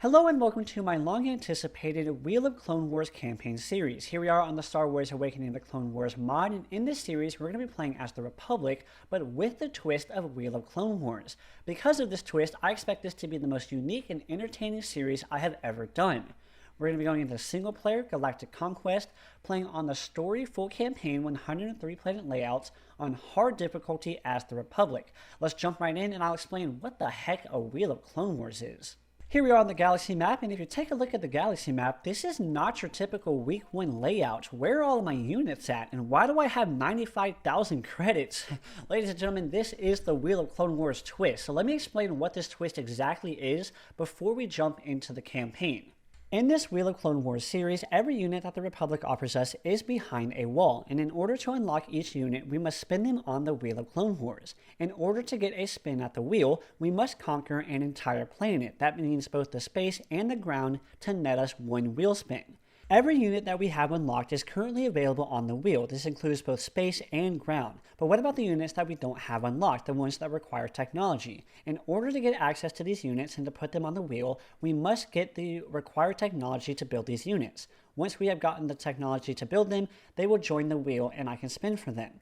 Hello and welcome to my long-anticipated Wheel of Clone Wars campaign series. Here we are on the Star Wars Awakening of the Clone Wars mod, and in this series we're going to be playing as the Republic, but with the twist of Wheel of Clone Wars. Because of this twist, I expect this to be the most unique and entertaining series I have ever done. We're going to be going into single-player Galactic Conquest, playing on the story full campaign 103 planet layouts on hard difficulty as the Republic. Let's jump right in and I'll explain what the heck a Wheel of Clone Wars is. Here we are on the galaxy map, and if you take a look at the galaxy map, this is not your typical week 1 layout. Where are all of my units at, and why do I have 95,000 credits? Ladies and gentlemen, this is the Wheel of Clone Wars twist, so let me explain what this twist exactly is before we jump into the campaign. In this Wheel of Clone Wars series, every unit that the Republic offers us is behind a wall, and in order to unlock each unit, we must spin them on the Wheel of Clone Wars. In order to get a spin at the wheel, we must conquer an entire planet. That means both the space and the ground to net us one wheel spin. Every unit that we have unlocked is currently available on the wheel. This includes both space and ground. But what about the units that we don't have unlocked, the ones that require technology? In order to get access to these units and to put them on the wheel, we must get the required technology to build these units. Once we have gotten the technology to build them, they will join the wheel and I can spin for them.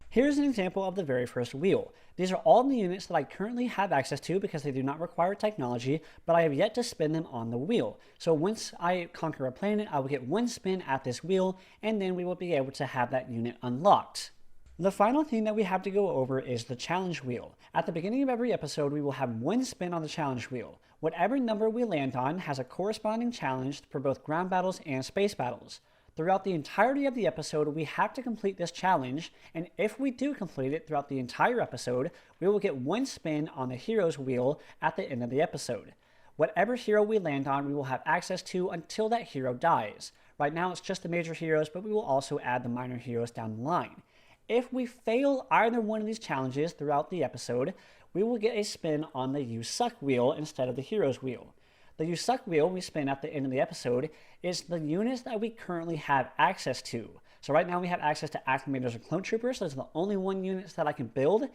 Here's an example of the very first wheel. These are all the units that I currently have access to because they do not require technology, but I have yet to spin them on the wheel. So once I conquer a planet, I will get one spin at this wheel, and then we will be able to have that unit unlocked. The final thing that we have to go over is the challenge wheel. At the beginning of every episode, we will have one spin on the challenge wheel. Whatever number we land on has a corresponding challenge for both ground battles and space battles. Throughout the entirety of the episode, we have to complete this challenge, and if we do complete it throughout the entire episode, we will get one spin on the hero's wheel at the end of the episode. Whatever hero we land on, we will have access to until that hero dies. Right now, it's just the major heroes, but we will also add the minor heroes down the line. If we fail either one of these challenges throughout the episode, we will get a spin on the You Suck wheel instead of the hero's wheel. The You Suck wheel we spin at the end of the episode is the units that we currently have access to. So right now we have access to Acclimators and Clone Troopers. Those are the only units that I can build,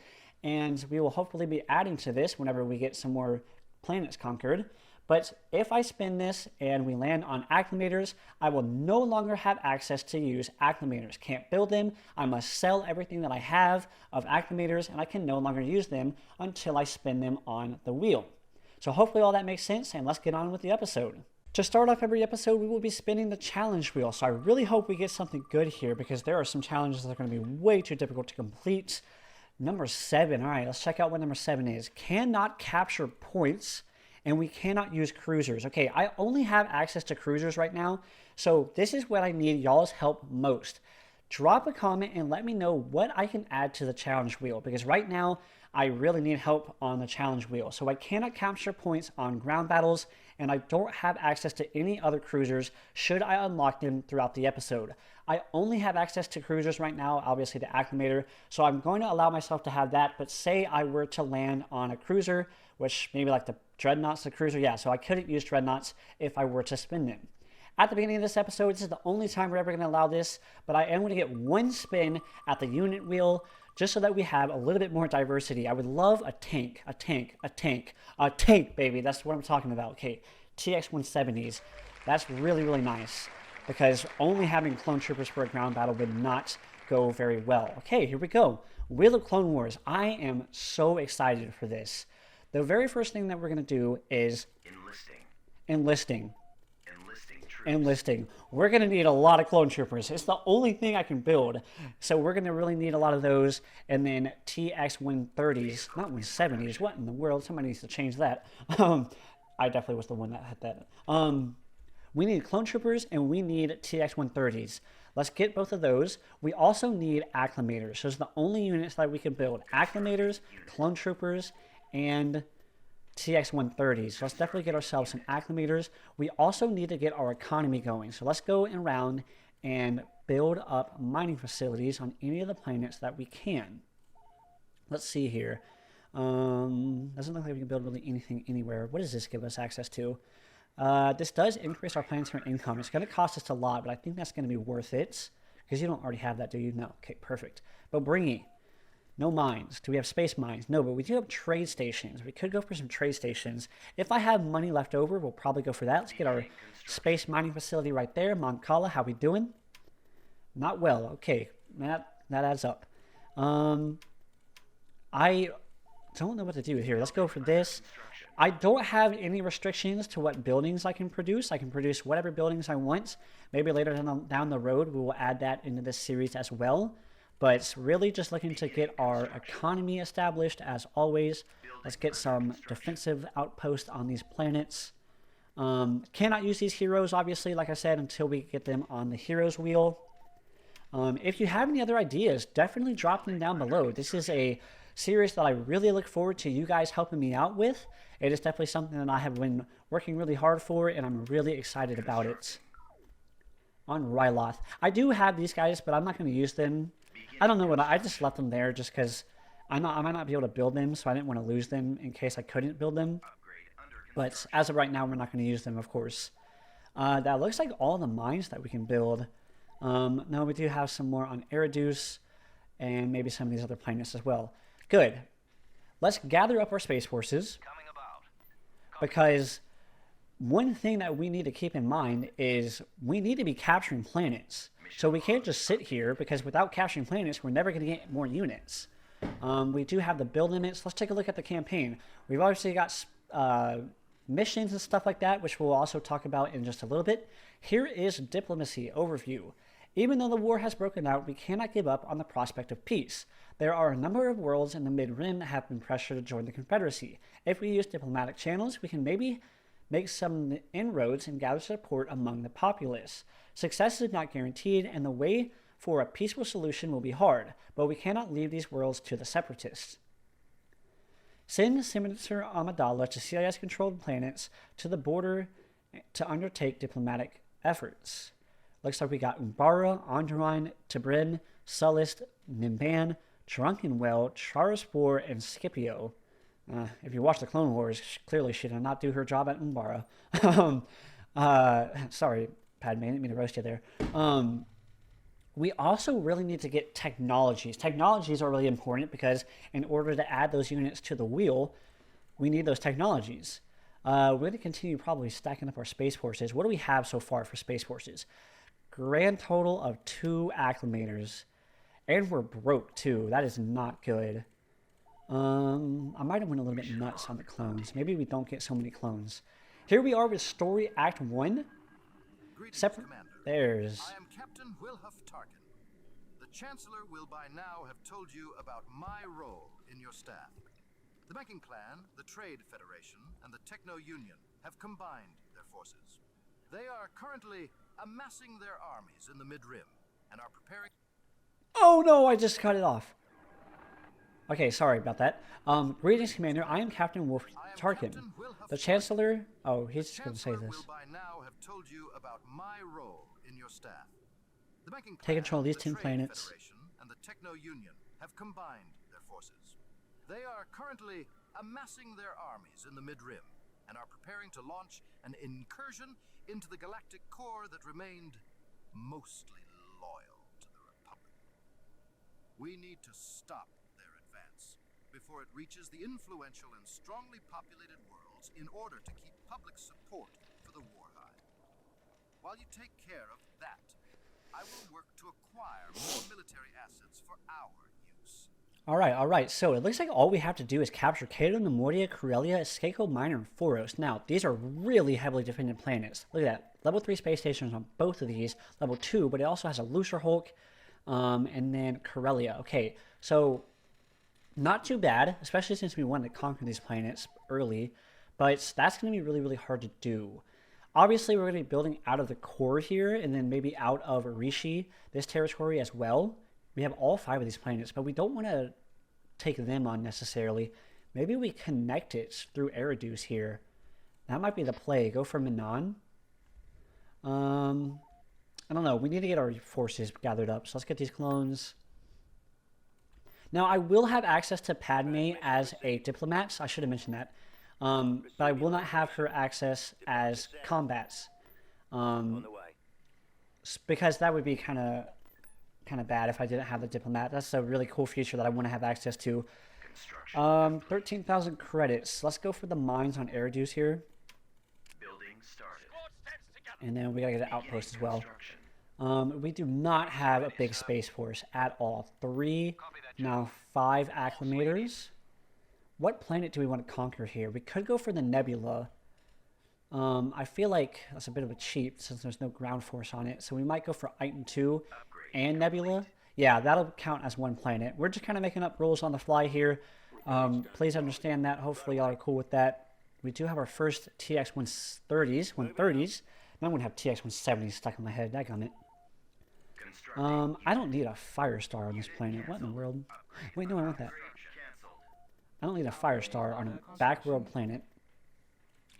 and we will hopefully be adding to this whenever we get some more planets conquered. But if I spin this and we land on Acclimators, I will no longer have access to use Acclimators. Can't build them. I must sell everything that I have of Acclimators, and I can no longer use them until I spin them on the wheel. So hopefully all that makes sense, and let's get on with the episode. To start off every episode, we will be spinning the challenge wheel. So I really hope we get something good here because there are some challenges that are going to be way too difficult to complete. Number 7. All right, let's check out what number 7 is. Cannot capture points, and we cannot use cruisers. Okay, I only have access to cruisers right now, so this is what I need y'all's help most. Drop a comment and let me know what I can add to the challenge wheel, because right now I really need help on the challenge wheel. So I cannot capture points on ground battles, and I don't have access to any other cruisers should I unlock them throughout the episode. I only have access to cruisers right now, obviously the Acclimator, so I'm going to allow myself to have that, but say I were to land on a cruiser, which maybe like the Dreadnought's the cruiser, yeah, so I couldn't use Dreadnoughts if I were to spin them. At the beginning of this episode, this is the only time we're ever going to allow this, but I am going to get one spin at the unit wheel just so that we have a little bit more diversity. I would love a tank, baby. That's what I'm talking about. Okay, TX-170s. That's really, really nice because only having clone troopers for a ground battle would not go very well. Okay, here we go. Wheel of Clone Wars. I am so excited for this. The very first thing that we're going to do is enlisting. We're going to need a lot of clone troopers. It's the only thing I can build. So we're going to really need a lot of those. And then TX-130s, not 170s. What in the world? Somebody needs to change that. I definitely was the one that had that. We need clone troopers and we need TX-130s. Let's get both of those. We also need Acclimators. Those are the only units that we can build. Acclimators, clone troopers, and TX-130s. So let's definitely get ourselves some Acclimators. We also need to get our economy going. So let's go around and build up mining facilities on any of the planets that we can. Let's see here. Doesn't look like we can build really anything anywhere. What does this give us access to? This does increase our planetary income. It's going to cost us a lot, but I think that's going to be worth it. Because you don't already have that, do you? No. Okay, perfect. But Bringy. No mines. Do we have space mines? No, but we do have trade stations. We could go for some trade stations. If I have money left over, we'll probably go for that. Let's get our space mining facility right there. Moncala, how we doing? Not well. Okay, that adds up. I don't know what to do here. Let's go for this. I don't have any restrictions to what buildings I can produce. I can produce whatever buildings I want. Maybe later down the road, we will add that into this series as well. But it's really just looking to get our economy established as always. Let's get some defensive outposts on these planets. Cannot use these heroes, obviously, like I said, until we get them on the heroes wheel. If you have any other ideas, definitely drop them down below. This is a series that I really look forward to you guys helping me out with. It is definitely something that I have been working really hard for, and I'm really excited about it. On Ryloth. I do have these guys, but I'm not going to use them. I don't know what I just left them there just because I might not be able to build them, so I didn't want to lose them in case I couldn't build them. But as of right now, we're not going to use them, of course. That looks like all the mines that we can build. No, we do have some more on Eriduce and maybe some of these other planets as well. Good. Let's gather up our space forces, because one thing that we need to keep in mind is we need to be capturing planets. So we can't just sit here, because without capturing planets, we're never going to get more units. We do have the build limits. Let's take a look at the campaign. We've obviously got missions and stuff like that, which we'll also talk about in just a little bit. Here is diplomacy overview. Even though the war has broken out, we cannot give up on the prospect of peace. There are a number of worlds in the Mid-Rim that have been pressured to join the Confederacy. If we use diplomatic channels, we can maybe make some inroads and gather support among the populace. Success is not guaranteed, and the way for a peaceful solution will be hard, but we cannot leave these worlds to the separatists. Send Senator Amidala to CIS-controlled planets to the border to undertake diplomatic efforts. Looks like we got Umbara, Onderon, Tibrin, Sullust, Nimban, Drunkenwell, Charaspor, and Scipio. If you watch the Clone Wars, clearly she did not do her job at Umbara. Sorry, Padme, I didn't mean to roast you there. We also really need to get technologies. Technologies are really important because in order to add those units to the wheel, we need those technologies. We're going to continue probably stacking up our space forces. What do we have so far for space forces? Grand total of 2 acclimators. And we're broke too. That is not good. I might have went a little bit nuts on the clones. Maybe we don't get so many clones. Here we are with Story Act 1. Separate. There's. I am Captain Wilhuff Tarkin. The Chancellor will by now have told you about my role in your staff. The Banking Clan, the Trade Federation, and the Techno Union have combined their forces. They are currently amassing their armies in the Mid-Rim and are preparing... Oh no, I just cut it off. Okay, sorry about that. Greetings, Commander. I am Captain Wolf Tarkin. The Chancellor... Oh, he's just going to say this. Will by now have told you about my role in your staff. The Banking Clan, take control of these the 10 Trade planets. Federation, and the Techno Union have combined their forces. They are currently amassing their armies in the Mid-Rim and are preparing to launch an incursion into the galactic core that remained mostly loyal to the Republic. We need to stop their advance before it reaches the influential and strongly populated worlds in order to keep public support for the Warhide. While you take care of that, I will work to acquire more military assets for our use. All right. So it looks like all we have to do is capture Cato, Nemoria, Corellia, Skako, Minor, and Foros. Now, these are really heavily defended planets. Look at that. Level 3 space stations on both of these. Level 2, but it also has a Lucer Hulk, and then Corellia. Okay, so not too bad, especially since we wanted to conquer these planets early, but that's going to be really, really hard to do. Obviously, we're going to be building out of the core here, and then maybe out of Rishi, this territory as well. We have all 5 of these planets, but we don't want to take them on necessarily. Maybe we connect it through Eriduce here. That might be the play. Go for Manon. I don't know. We need to get our forces gathered up. So let's get these clones. Now, I will have access to Padme as a diplomat. So I should have mentioned that. But I will not have her access as combats. Because that would be kind of kind of bad if I didn't have the diplomat. That's a really cool feature that I want to have access to. 13,000 credits. Let's go for the mines on air dues here. And then we gotta get an outpost as well. We do not have a big space force at all. 3, now 5 acclimators. What planet do we want to conquer here? We could go for the nebula. I feel like that's a bit of a cheat since there's no ground force on it. So we might go for Iton 2 and nebula. Yeah, that'll count as one planet. We're just kind of making up rules on the fly here. Please understand that. Hopefully y'all are cool with that. We do have our first TX 130s. Now I'm going to have TX 170s stuck in my head. Daggone it. I don't need a fire star on this planet. What in the world? Wait, no, I want that. I don't need a fire star on a backworld planet.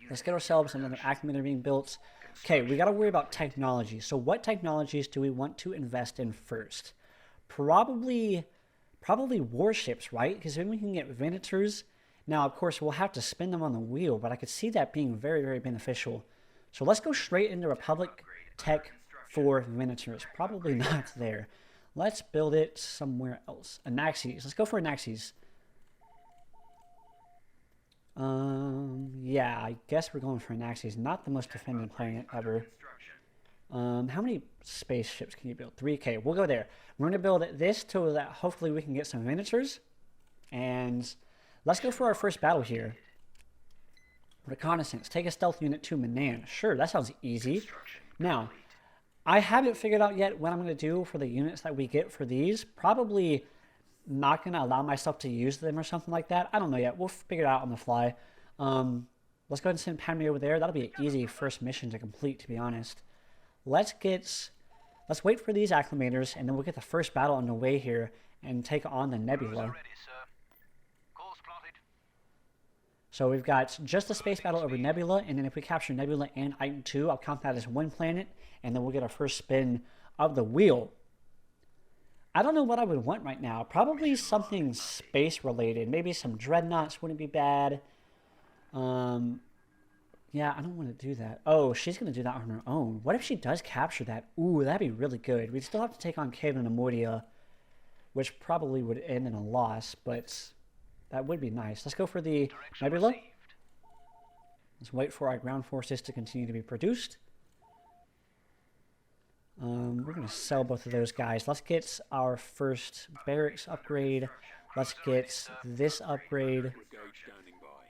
Let's get ourselves another acclimator being built. Okay, we got to worry about technology. So what technologies do we want to invest in first? Probably warships, right? Because then we can get Venators. Now, of course, we'll have to spin them on the wheel, but I could see that being very, very beneficial. So let's go straight into Republic Tech for Venators. Probably not there. Let's build it somewhere else. Anaxes. Let's go for Anaxes. Yeah, I guess we're going for Anaxes. Not the most defended planet ever. How many spaceships can you build? 3K. We'll go there. We're going to build this so that hopefully we can get some Venators. And let's go for our first battle here. Reconnaissance. Take a stealth unit to Manan. Sure, that sounds easy. Now, I haven't figured out yet what I'm going to do for the units that we get for these. Probably not going to allow myself to use them or something like that. I don't know yet. We'll figure it out on the fly. Let's go ahead and send Padme over there. That'll be an easy first mission to complete, to be honest. Let's wait for these acclimators, and then we'll get the first battle underway here and take on the nebula. So we've got just the space battle over nebula, and then if we capture nebula and Iton 2, I'll count that as one planet, and then we'll get our first spin of the wheel. I don't know what I would want right now. Probably something space related. Maybe some dreadnoughts wouldn't be bad. Yeah, I don't want to do that. Oh, she's going to do that on her own. What if she does capture that? Ooh, that'd be really good. We'd still have to take on Cave and Amodia, which probably would end in a loss, but that would be nice. Let's go for the nebula. Let's wait for our ground forces to continue to be produced. We're going to sell both of those guys. Let's get our first barracks upgrade. Let's get this upgrade.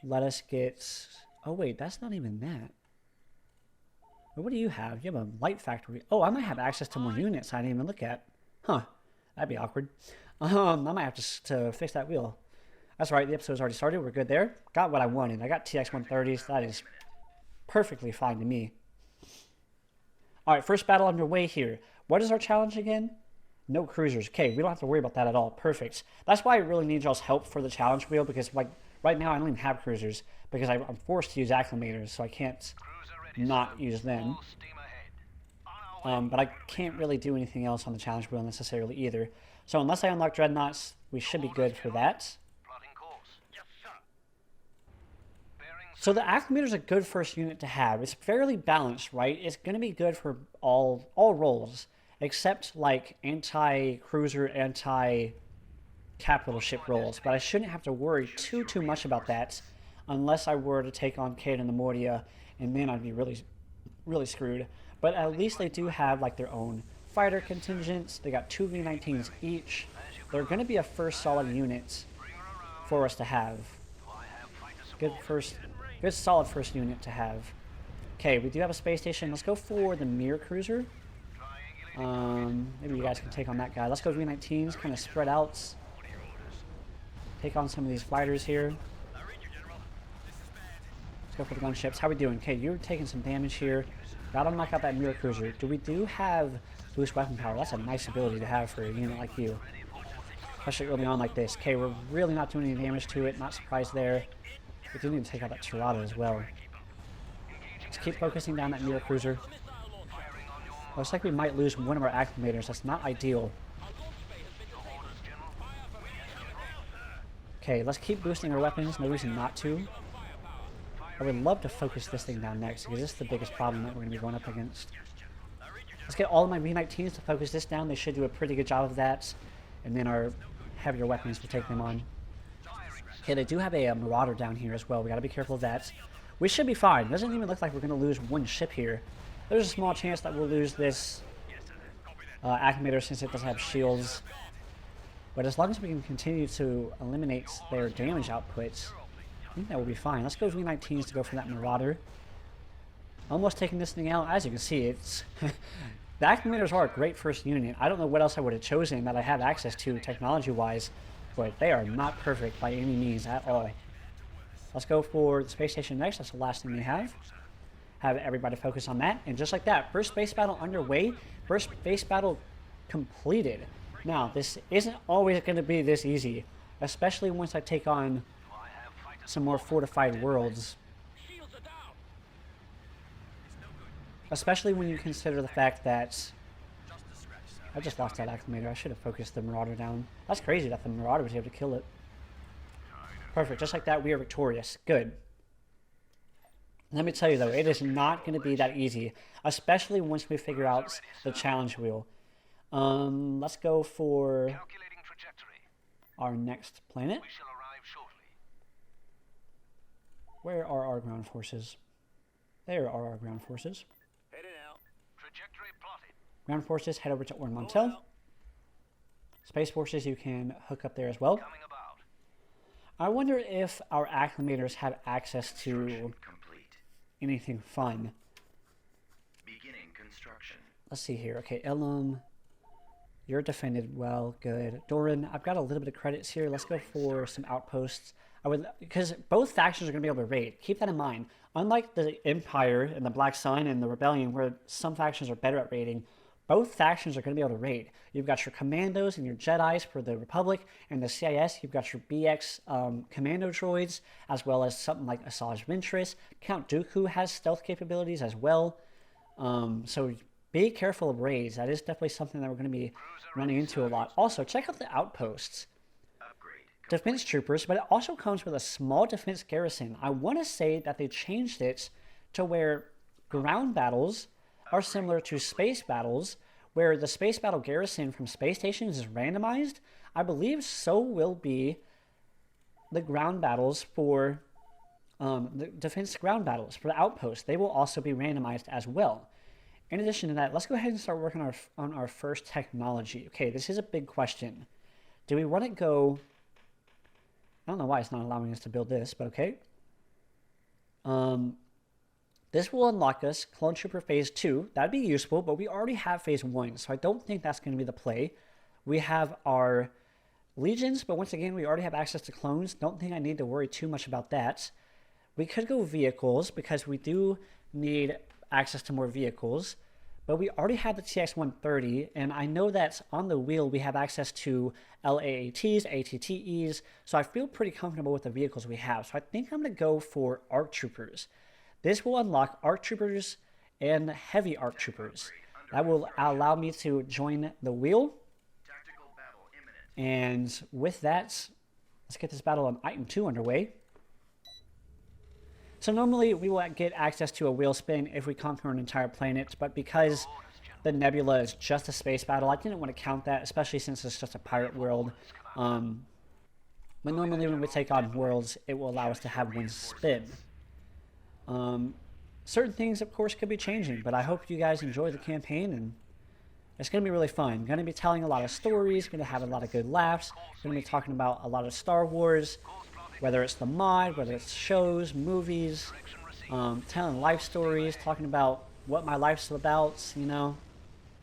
Let us get... Oh, wait, that's not even that. What do you have? You have a light factory. Oh, I might have access to more units I didn't even look at. Huh. That'd be awkward. I might have to fix that wheel. That's right, the episode's already started. We're good there. Got what I wanted. I got TX 130s. That is perfectly fine to me. Alright, first battle underway here. What is our challenge again? No cruisers. Okay, we don't have to worry about that at all. Perfect. That's why I really need y'all's help for the challenge wheel, because like right now I don't even have cruisers, because I'm forced to use acclimators, so I can't not use them. But I can't really do anything else on the challenge wheel necessarily either. So unless I unlock dreadnoughts, we should be good for that. So the acclimator is a good first unit to have. It's fairly balanced, right? It's going to be good for all roles, except like anti-cruiser, anti-capital ship roles. But I shouldn't have to worry too much about that, unless I were to take on Cade and Amodia, and then I'd be really screwed. But at least they do have like their own fighter contingents. They got 2 V-19s each. They're going to be a first solid unit for us to have. Good solid first unit to have. Okay, we do have a space station. Let's go for the Mir Cruiser. Maybe you guys can take on that guy. Let's go V-19s, kind of spread out. Take on some of these fighters here. Let's go for the gunships. How we doing? Okay, you're taking some damage here. Gotta knock out that Mir Cruiser. We do have boost weapon power. That's a nice ability to have for a unit like you. Especially early on like this. Okay, we're really not doing any damage to it. Not surprised there. We do need to take out that Tirada as well. Let's keep focusing down that Mir Cruiser. Looks like we might lose one of our acclimators. That's not ideal. Okay, let's keep boosting our weapons. No reason not to. I would love to focus this thing down next, because this is the biggest problem that we're going to be going up against. Let's get all of my V-19s to focus this down. They should do a pretty good job of that. And then our heavier weapons will take them on. Okay, they do have a Marauder down here as well. We got to be careful of that. We should be fine. Doesn't even look like we're going to lose one ship here. There's a small chance that we'll lose this acclimator since it doesn't have shields. But as long as we can continue to eliminate their damage outputs, I think that will be fine. Let's go V-19s to go for that Marauder. Almost taking this thing out. As you can see, it's the acclimators are a great first unit. I don't know what else I would have chosen that I have access to technology-wise, but they are not perfect by any means at all. Let's go for the space station next. That's the last thing we have. Have everybody focus on that. And just like that, first space battle underway. First space battle completed. Now, this isn't always going to be this easy, especially once I take on some more fortified worlds. Especially when you consider the fact that I just lost that acclimator. I should have focused the Marauder down. That's crazy that the Marauder was able to kill it. Perfect. Just like that, we are victorious. Good. Let me tell you, though, it is not going to be that easy, especially once we figure out the challenge wheel. Let's go for our next planet. Where are our ground forces? There are our ground forces. Ground forces, head over to Onderon. Space forces, you can hook up there as well. I wonder if our acclimators have access to anything fun. Beginning construction. Let's see here. Okay, Elam, you're defended well. Good. Doran, I've got a little bit of credits here. Let's go for some outposts. Because both factions are going to be able to raid. Keep that in mind. Unlike the Empire and the Black Sun and the Rebellion, where some factions are better at raiding, both factions are going to be able to raid. You've got your commandos and your Jedis for the Republic and the CIS. You've got your BX commando droids, as well as something like Asajj Ventress. Count Dooku has stealth capabilities as well. So be careful of raids. That is definitely something that we're going to be running into a lot. Also, check out the outposts. Defense troopers, but it also comes with a small defense garrison. I want to say that they changed it to where ground battles are similar to space battles, where the space battle garrison from space stations is randomized. I believe so will be the ground battles for the defense ground battles for the outposts. They will also be randomized as well. In addition to that, let's go ahead and start working on our first technology. Okay, this is a big question. Do we want to go... I don't know why it's not allowing us to build this, but okay. This will unlock us Clone Trooper Phase 2. That'd be useful, but we already have Phase 1, so I don't think that's going to be the play. We have our Legions, but once again, we already have access to clones. Don't think I need to worry too much about that. We could go vehicles, because we do need access to more vehicles. But we already have the TX-130, and I know that on the wheel we have access to LAATs, ATTEs, so I feel pretty comfortable with the vehicles we have. So I think I'm going to go for ARC Troopers. This will unlock ARC Troopers and Heavy ARC Troopers. That will allow me to join the wheel. And with that, let's get this battle on Item 2 underway. So normally we will get access to a wheel spin if we conquer an entire planet, but because the Nebula is just a space battle, I didn't want to count that, especially since it's just a pirate world. But normally when we take on worlds, it will allow us to have one spin. Certain things, of course, could be changing, but I hope you guys enjoy the campaign, and it's going to be really fun. I'm going to be telling a lot of stories, going to have a lot of good laughs, going to be talking about a lot of Star Wars, whether it's the mod, whether it's shows, movies, telling life stories, talking about what my life's about, you know,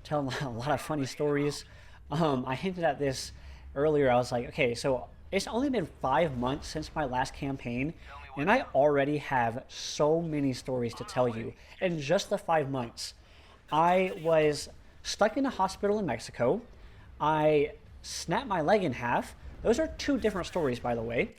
telling a lot of funny stories. I hinted at this earlier. I was like, okay, so it's only been 5 months since my last campaign, and I already have so many stories to tell you in just the 5 months. I was stuck in a hospital in Mexico. I snapped my leg in half. Those are 2 different stories, by the way.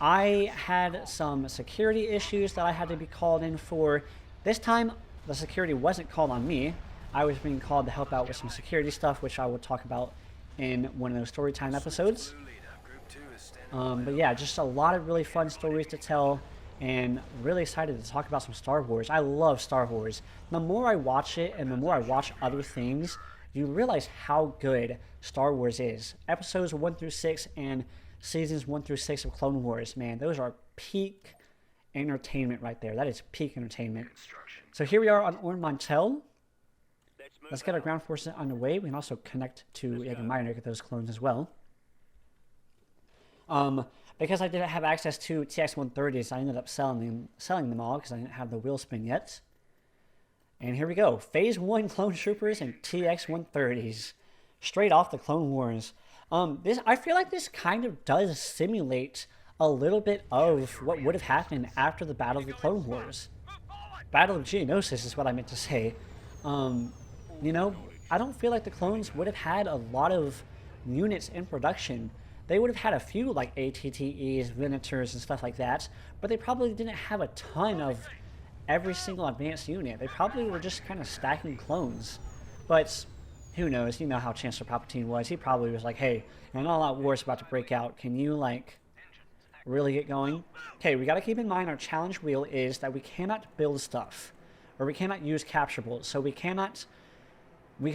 I had some security issues that I had to be called in for. This time, the security wasn't called on me. I was being called to help out with some security stuff, which I will talk about in one of those story time episodes. But yeah, just a lot of really fun stories to tell. and really excited to talk about some Star Wars. I love Star Wars. The more I watch it and the more I watch other things, you realize how good Star Wars is. Episodes 1 through 6 and seasons 1 through 6 of Clone Wars, man, those are peak entertainment right there. That is peak entertainment. So here we are on Orn. Let's get our ground forces underway. We can also connect to Jäger Minor, get those clones as well. Because I didn't have access to TX-130s, I ended up selling them all because I didn't have the wheel spin yet. And here we go. Phase 1 Clone Troopers and TX-130s. Straight off the Clone Wars. I feel like this kind of does simulate a little bit of what would have happened after the Battle of the Clone Wars. Battle of Geonosis is what I meant to say. You know, I don't feel like the clones would have had a lot of units in production. They would have had a few like ATTEs, Venators, and stuff like that, but they probably didn't have a ton of every single advanced unit. They probably were just kind of stacking clones. But who knows? You know how Chancellor Palpatine was. He probably was like, hey, an all-out war is about to break out. Can you, like, really get going? Okay, we got to keep in mind our challenge wheel is that we cannot build stuff, or we cannot use capturables. So we can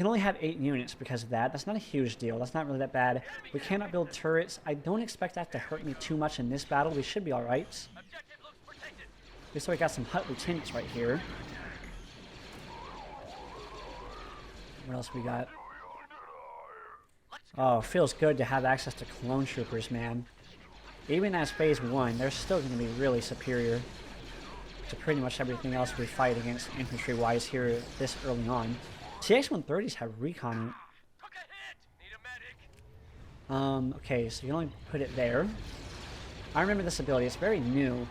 only have 8 units because of that. That's not a huge deal. That's not really that bad. We cannot build turrets. I don't expect that to hurt me too much in this battle. We should be all right. So we got some Hutt lieutenants right here. What else we got? Oh, feels good to have access to clone troopers, man. Even as phase 1, they're still going to be really superior to pretty much everything else we fight against infantry-wise here this early on. TX-130s have recon. Okay, so you only put it there. I remember this ability. It's very new.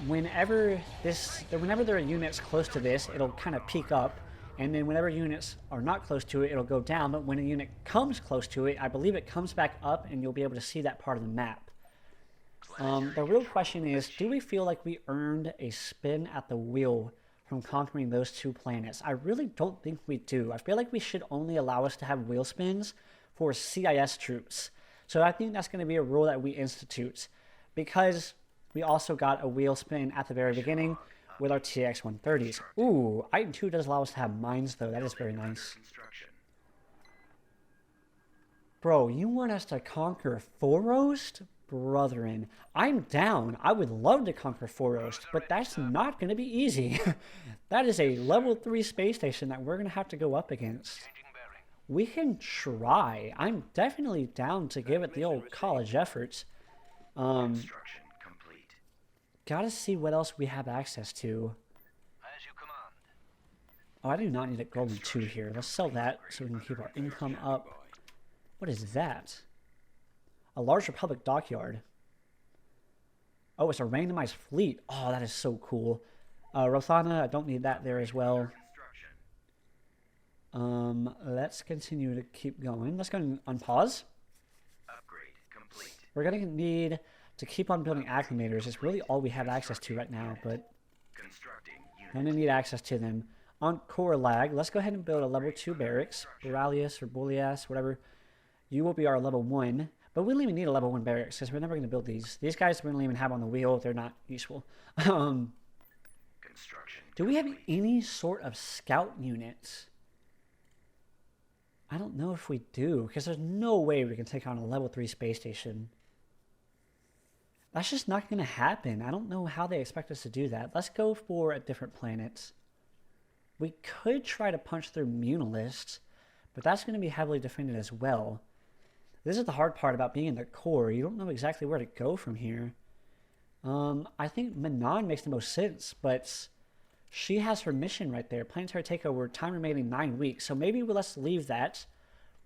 Whenever there are units close to this, it'll kind of peak up. And then whenever units are not close to it, it'll go down. But when a unit comes close to it, I believe it comes back up and you'll be able to see that part of the map. The real question is, do we feel like we earned a spin at the wheel from conquering those 2 planets? I really don't think we do. I feel like we should only allow us to have wheel spins for CIS troops. So I think that's going to be a rule that we institute. Because we also got a wheel spin at the very beginning with our TX-130s. Ooh, Item 2 does allow us to have mines, though. That is very nice. Bro, you want us to conquer Forost? Brethren, I'm down. I would love to conquer Forost, but that's not going to be easy. That is a level 3 space station that we're going to have to go up against. We can try. I'm definitely down to give it the old college effort. Gotta see what else we have access to. Oh, I do not need a golden 2 here. Let's sell that so we can keep our income up. What is that? A large Republic dockyard. Oh, it's a randomized fleet. Oh, that is so cool. Rothana, I don't need that there as well. Let's continue to keep going. Let's go and unpause. Upgrade complete. We're gonna need to keep on building acclimators. It's really all we have access to right now, but I'm gonna need access to them. On core lag, let's go ahead and build a level 2 barracks. Boralius or Boreas, whatever. You will be our level 1. But we don't even need a level 1 barracks because we're never going to build these. These guys we don't even have on the wheel. They're not useful. Do we have any sort of scout units? I don't know if we do, because there's no way we can take on a level 3 space station. That's just not going to happen. I don't know how they expect us to do that. Let's go for a different planet. We could try to punch through Munilist, but that's going to be heavily defended as well. This is the hard part about being in the core. You don't know exactly where to go from here. I think Manon makes the most sense, but she has her mission right there. Planetary takeover, time remaining 9 weeks. So maybe let's leave that.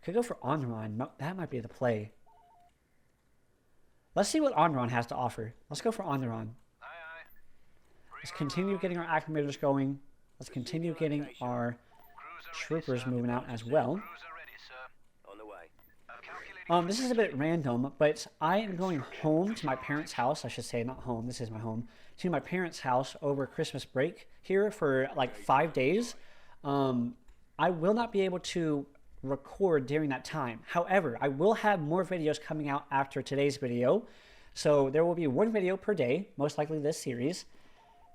Could go for Onderon. That might be the play. Let's see what Onderon has to offer. Let's go for Onderon. Let's continue getting our acclimators going. Let's continue getting our troopers moving out as well. This is a bit random, but I am going home to my parents' house. I should say, not home. This is my home. To my parents' house over Christmas break here for like 5 days. I will not be able to record during that time. However, I will have more videos coming out after today's video. So there will be one video per day, most likely this series.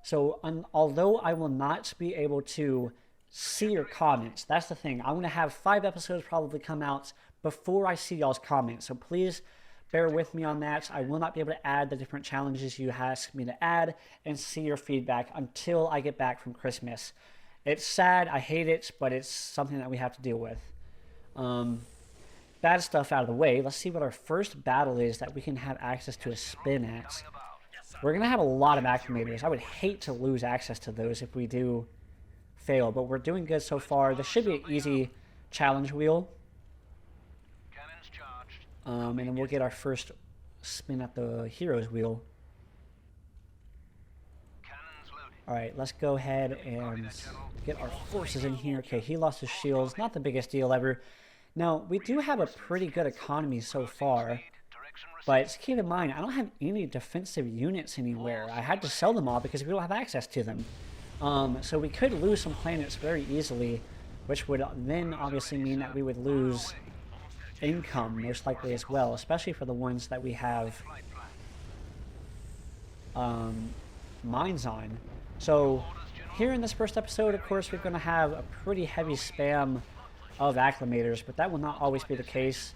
So although I will not be able to see your comments, that's the thing. I'm going to have 5 episodes probably come out before I see y'all's comments. So please bear with me on that. I will not be able to add the different challenges you ask me to add and see your feedback until I get back from Christmas. It's sad, I hate it, but it's something that we have to deal with. Bad stuff out of the way. Let's see what our first battle is that we can have access to a spin at. We're going to have a lot of acclimators. I would hate to lose access to those if we do fail, but we're doing good so far. This should be an easy challenge wheel. And then we'll get our first spin at the heroes wheel. Alright, let's go ahead and get our forces in here. Okay, he lost his shields. Not the biggest deal ever. Now, we do have a pretty good economy so far. But keep in mind, I don't have any defensive units anywhere. I had to sell them all because we don't have access to them. So we could lose some planets very easily, which would then obviously mean that we would lose income most likely as well, especially for the ones that we have mines on. So here in this first episode, of course, we're going to have a pretty heavy spam of acclimators, but that will not always be the case.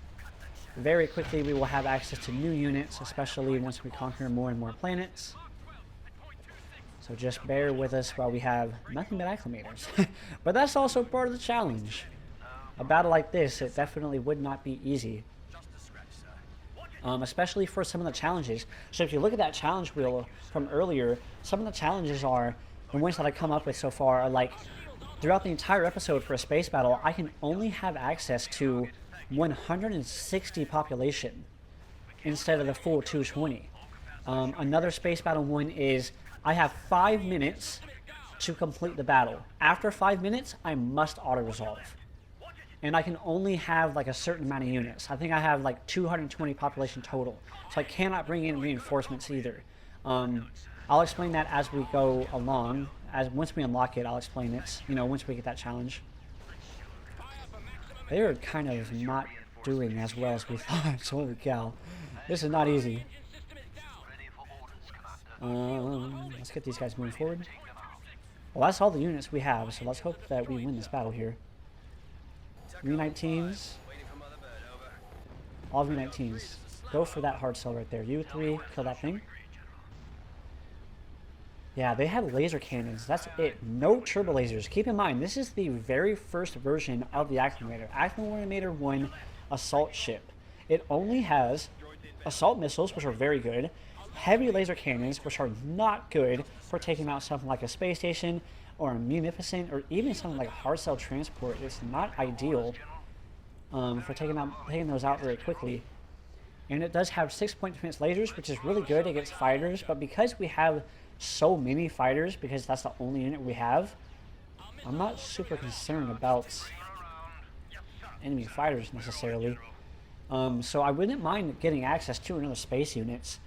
Very quickly we will have access to new units, especially once we conquer more and more planets. So just bear with us while we have nothing but acclimators. But that's also part of the challenge. A battle like this, it definitely would not be easy. Especially for some of the challenges. So if you look at that challenge wheel from earlier, some of the challenges are, the ones that I come up with so far are like, throughout the entire episode for a space battle, I can only have access to 160 population instead of the full 220. Another space battle one is, I have 5 minutes to complete the battle. After 5 minutes, I must auto-resolve. And I can only have like a certain amount of units. I think I have like 220 population total. So I cannot bring in reinforcements either. I'll explain that as we go along. Once we unlock it, I'll explain it, once we get that challenge. They are kind of not doing as well as we thought. Holy cow. This is not easy. Let's get these guys moving forward. Well, that's all the units we have, so let's hope that we win this battle here. V19s. All V19s. Go for that hard sell right there. U3, kill that thing. Yeah, they have laser cannons. That's it. No turbo lasers. Keep in mind, this is the very first version of the Acclimator. Acclimator 1 assault ship. It only has assault missiles, which are very good, heavy laser cannons, which are not good for taking out something like a space station or a munificent, or even something like a hard cell transport. It's not ideal for taking those out very quickly. And it does have 6-point defense lasers, which is really good against fighters, but because we have so many fighters, because that's the only unit we have, I'm not super concerned about enemy fighters necessarily. So I wouldn't mind getting access to another space units.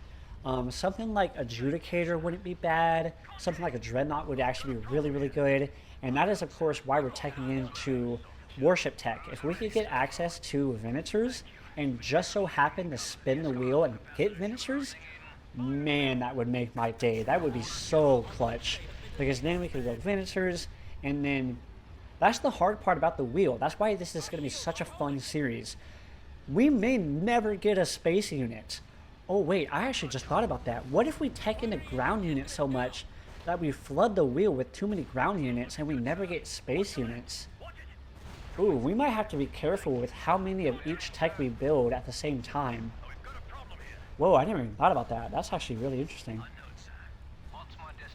Something like Adjudicator wouldn't be bad. Something like a Dreadnought would actually be really, really good. And that is, of course, why we're teching into warship tech. If we could get access to Venators and just so happen to spin the wheel and get Venators, man, that would make my day. That would be so clutch. Because then we could go Venators, and then that's the hard part about the wheel. That's why this is going to be such a fun series. We may never get a space unit. Oh wait, I actually just thought about that. What if we tech into ground units so much that we flood the wheel with too many ground units and we never get space units? Ooh, we might have to be careful with how many of each tech we build at the same time. Whoa, I never even thought about that. That's actually really interesting.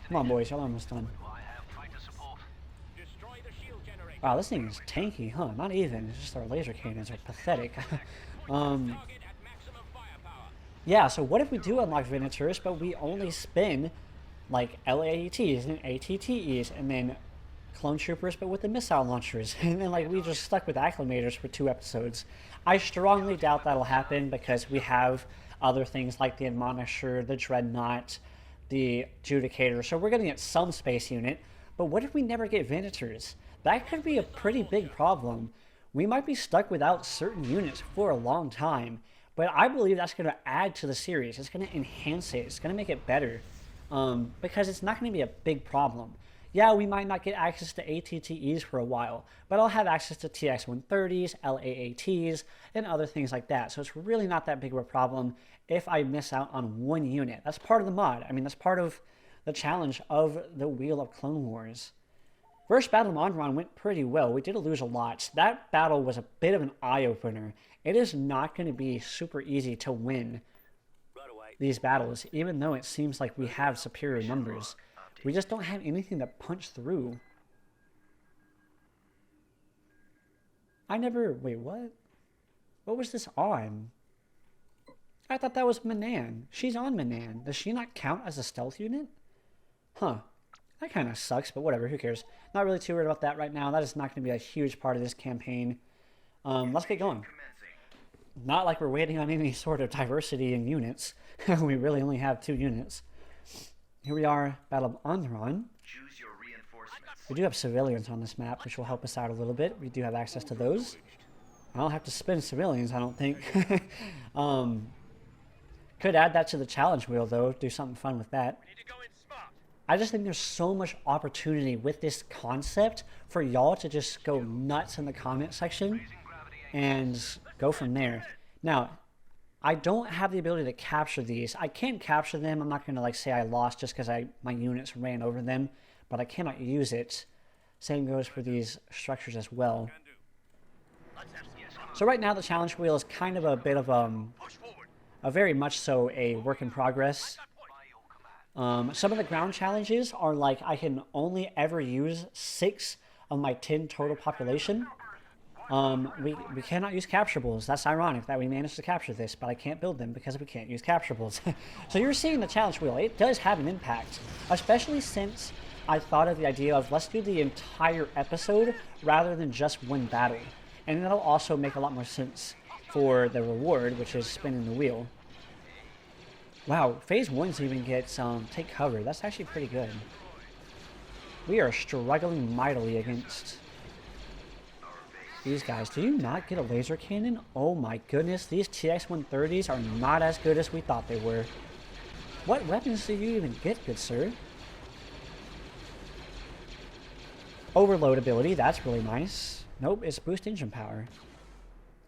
Come on, boys, y'all almost done. Wow, this thing is tanky, huh? Not even. It's just our laser cannons are pathetic. Yeah, so what if we do unlock Venators, but we only spin like LAETs and ATTEs, and then clone troopers, but with the missile launchers, and then like we just stuck with acclimators for 2 episodes. I strongly doubt that'll happen because we have other things like the Admonisher, the Dreadnought, the Adjudicator, so we're going to get some space unit. But what if we never get Venators? That could be a pretty big problem. We might be stuck without certain units for a long time. But I believe that's going to add to the series. It's going to enhance it. It's going to make it better. Because it's not going to be a big problem. Yeah, we might not get access to ATTEs for a while, but I'll have access to TX-130s, LAATs, and other things like that. So it's really not that big of a problem if I miss out on one unit. That's part of the mod. I mean, that's part of the challenge of the Wheel of Clone Wars. First battle of Onderon went pretty well. We did lose a lot. That battle was a bit of an eye-opener. It is not going to be super easy to win these battles, even though it seems like we have superior numbers. We just don't have anything to punch through. Wait, what? What was this on? I thought that was Manan. She's on Manan. Does she not count as a stealth unit? Huh. That kind of sucks, but whatever, who cares? Not really too worried about that right now. That is not going to be a huge part of this campaign. Let's get going. Not like we're waiting on any sort of diversity in units. We really only have 2 units. Here we are, Battle of Onderon. Choose your reinforcements. We do have civilians on this map, which will help us out a little bit. We do have access to those. I don't have to spend civilians, I don't think. Could add that to the challenge wheel, though. Do something fun with that. I just think there's so much opportunity with this concept for y'all to just go nuts in the comment section and go from there. Now, I don't have the ability to capture these. I can capture them. I'm not going to like say I lost just because my units ran over them, but I cannot use it. Same goes for these structures as well. So right now the challenge wheel is kind of a bit of a very much so a work in progress. Some of the ground challenges are like I can only ever use 6 of my 10 total population. We cannot use capturables. That's ironic that we managed to capture this, but I can't build them because we can't use capturables. So you're seeing the challenge wheel. It does have an impact, especially since I thought of the idea of let's do the entire episode rather than just one battle. And that'll also make a lot more sense for the reward, which is spinning the wheel. Wow, phase 1s even gets take cover. That's actually pretty good. We are struggling mightily against these guys. Do you not get a laser cannon? Oh my goodness, these TX-130s are not as good as we thought they were. What weapons do you even get, good sir? Overload ability, that's really nice. Nope, it's boost engine power.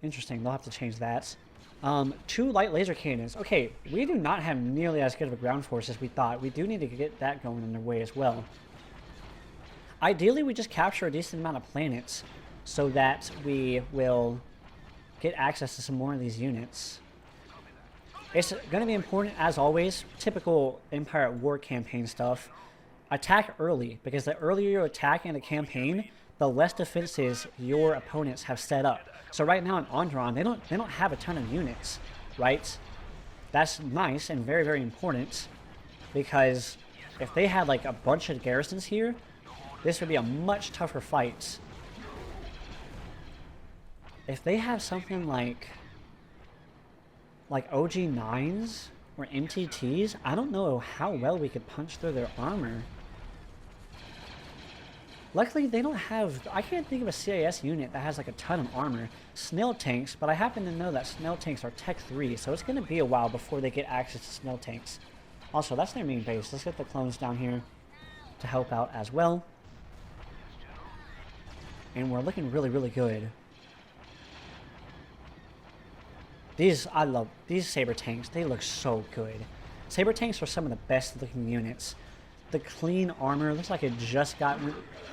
Interesting, they'll have to change that. 2 light laser cannons. Okay, we do not have nearly as good of a ground force as we thought. We do need to get that going in their way as well. Ideally, we just capture a decent amount of planets so that we will get access to some more of these units. It's going to be important, as always, typical Empire at War campaign stuff. Attack early, because the earlier you attack in a campaign, the less defenses your opponents have set up. So right now in Onderon, they don't have a ton of units, right? That's nice and very, very important, because if they had like a bunch of garrisons here, this would be a much tougher fight. If they have something like OG9s or MTTs, I don't know how well we could punch through their armor. Luckily, they don't have... I can't think of a CIS unit that has like a ton of armor. Snail tanks, but I happen to know that snail tanks are Tech 3, so it's going to be a while before they get access to snail tanks. Also, that's their main base. Let's get the clones down here to help out as well. And we're looking really, really good. I love these saber tanks. They look so good. Saber tanks are some of the best looking units. The clean armor looks like it just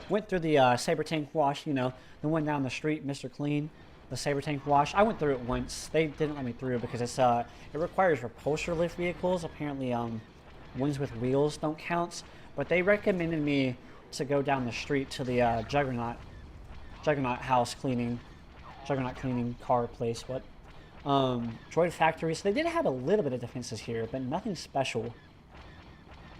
went through the saber tank wash. You know, the one down the street, Mr. Clean, the saber tank wash. I went through it once. They didn't let me through because it's it requires repulsor lift vehicles. Apparently, ones with wheels don't count. But they recommended me to go down the street to the Juggernaut house cleaning, Juggernaut cleaning car place. What? Droid factory. So they did have a little bit of defenses here, but nothing special.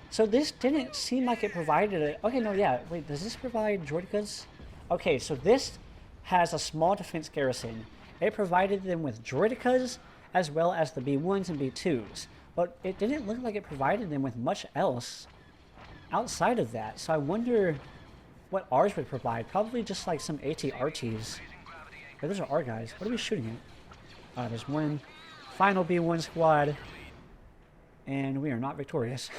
So this didn't seem like it provided a... Okay, no, yeah. Wait, does this provide droidicas? Okay, so this has a small defense garrison. It provided them with droidicas as well as the B1s and B2s. But it didn't look like it provided them with much else outside of that. So I wonder what ours would provide. Probably just like some ATRTs. But those are our guys. What are we shooting at? There's one final B1 squad. And we are not victorious.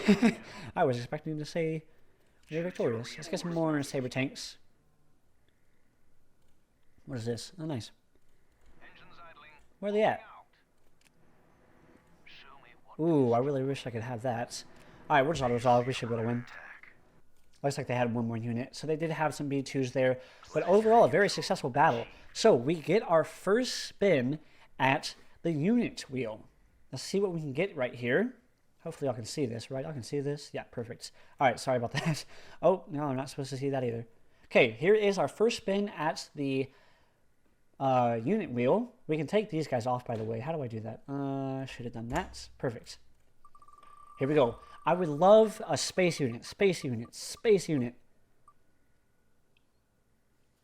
I was expecting to say we're victorious. Let's get some more saber tanks. What is this? Oh, nice. Where are they at? Ooh, I really wish I could have that. Alright, we're just auto-resolve. We should be able to win. Looks like they had one more unit. So they did have some B2s there. But overall, a very successful battle. So we get our first spin at the unit wheel. Let's see what we can get right here. Hopefully y'all can see this, right? Y'all can see this? Yeah, perfect. Alright, sorry about that. Oh, no, I'm not supposed to see that either. Okay, here is our first spin at the unit wheel. We can take these guys off, by the way. How do I do that? Should have done that. Perfect. Here we go. I would love a space unit, space unit, space unit.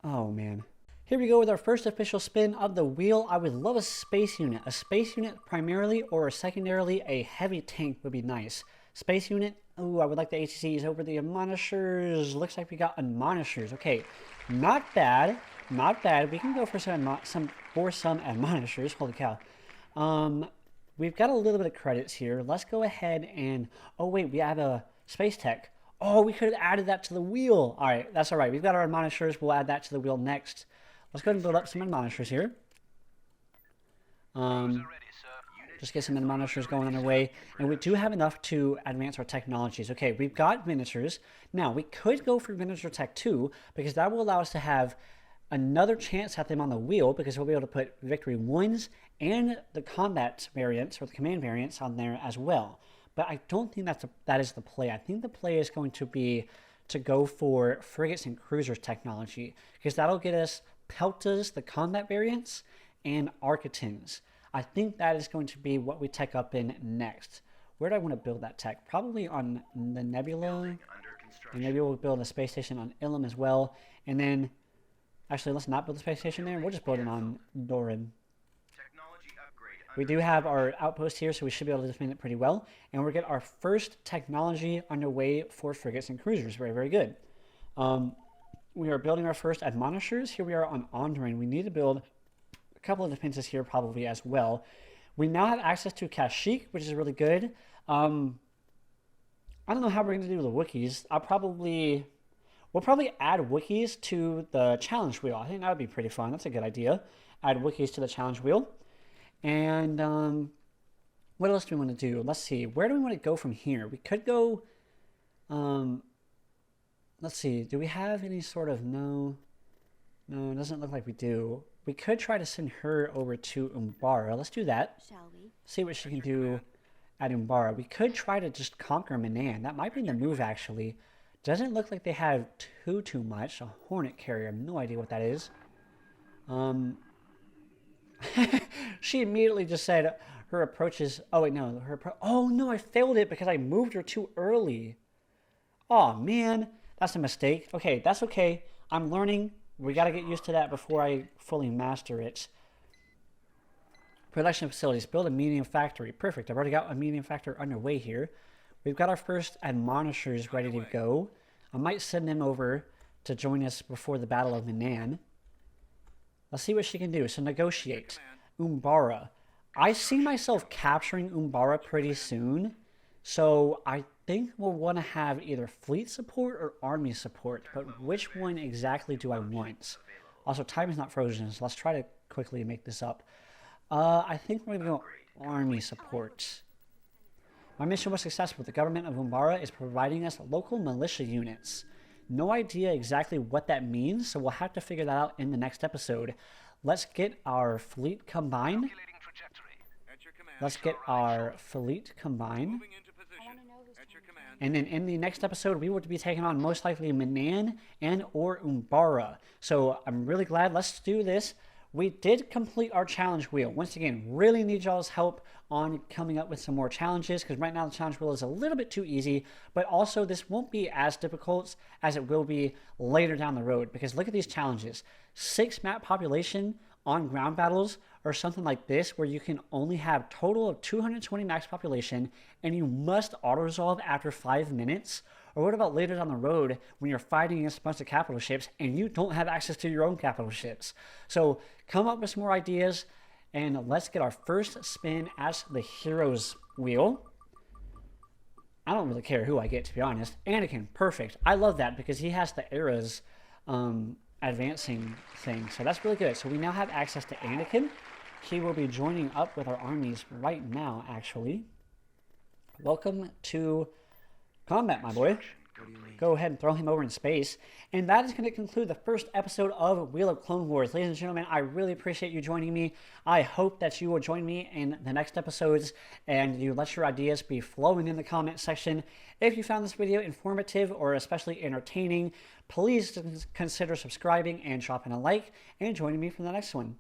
Oh, man. Here we go with our first official spin of the wheel. I would love a space unit. A space unit primarily or secondarily a heavy tank would be nice. Space unit. Ooh, I would like the ATCs over the admonishers. Looks like we got admonishers. Okay, not bad. Not bad. We can go for some admonishers. Holy cow. We've got a little bit of credits here. Let's go ahead and... Oh, wait, we have a space tech. Oh, we could have added that to the wheel. All right, that's all right. We've got our admonishers. We'll add that to the wheel next. Let's go ahead and build up some admonishers here. Just get some admonishers going on our way. And we do have enough to advance our technologies. Okay, we've got miniatures. Now, we could go for miniature tech 2 because that will allow us to have another chance at them on the wheel because we'll be able to put victory 1s and the combat variants or the command variants on there as well. But I don't think that is the play. I think the play is going to be to go for frigates and cruisers technology because that'll get us Peltas, the combat variants, and Architans. I think that is going to be what we tech up in next. Where do I want to build that tech? Probably on the Nebula. And maybe we'll build a space station on Ilum as well. And then, actually, let's not build a space station there. We'll just build it on Onderon. We do have our outpost here, so we should be able to defend it pretty well. And we'll get our first technology underway for frigates and cruisers. Very, very good. We are building our first admonishers. Here we are on Onderon. We need to build a couple of defenses here probably as well. We now have access to Kashyyyk, which is really good. I don't know how we're going to do the Wookiees. We'll probably add Wookiees to the challenge wheel. I think that would be pretty fun. That's a good idea. Add Wookiees to the challenge wheel. And what else do we want to do? Let's see. Where do we want to go from here? We could go... let's see. Do we have any sort of... No, it doesn't look like we do. We could try to send her over to Umbara. Let's do that. Shall we? See what she can do at Umbara. We could try to just conquer Manan. That might be the move, actually. Doesn't look like they have too much. A Hornet carrier. I have no idea what that is. She immediately just said her approach is... Oh, wait, no. Oh, no, I failed it because I moved her too early. Oh, man. That's a mistake. Okay, that's okay. I'm learning. We got to get used to that before I fully master it. Production facilities. Build a medium factory. Perfect. I've already got a medium factory underway here. We've got our first admonishers ready to go. I might send them over to join us before the Battle of Manan. Let's see what she can do. So negotiate. Umbara. I see myself capturing Umbara pretty soon. So I think we'll want to have either fleet support or army support. But which one exactly do I want? Also, time is not frozen, so let's try to quickly make this up. I think we're going to go army support. My mission was successful. The government of Umbara is providing us local militia units. No idea exactly what that means, so we'll have to figure that out in the next episode. Let's get our fleet combined. Let's get our fleet combined. And then in the next episode, we will be taking on most likely Manan and or Umbara. So I'm really glad. Let's do this. We did complete our challenge wheel. Once again, really need y'all's help on coming up with some more challenges because right now the challenge wheel is a little bit too easy, but also this won't be as difficult as it will be later down the road because look at these challenges. 6 map population on ground battles or something like this where you can only have total of 220 max population and you must auto-resolve after 5 minutes. Or what about later down the road when you're fighting against a bunch of capital ships and you don't have access to your own capital ships? So come up with some more ideas And let's get our first spin as the hero's wheel. I don't really care who I get, to be honest. Anakin, perfect. I love that because he has the eras advancing thing. So that's really good. So we now have access to Anakin. He will be joining up with our armies right now, actually. Welcome to combat, my boy. Go ahead and throw him over in space. And that is going to conclude the first episode of Wheel of Clone Wars. Ladies and gentlemen, I really appreciate you joining me. I hope that you will join me in the next episodes and you let your ideas be flowing in the comment section. If you found this video informative or especially entertaining, please consider subscribing and dropping a like and joining me for the next one.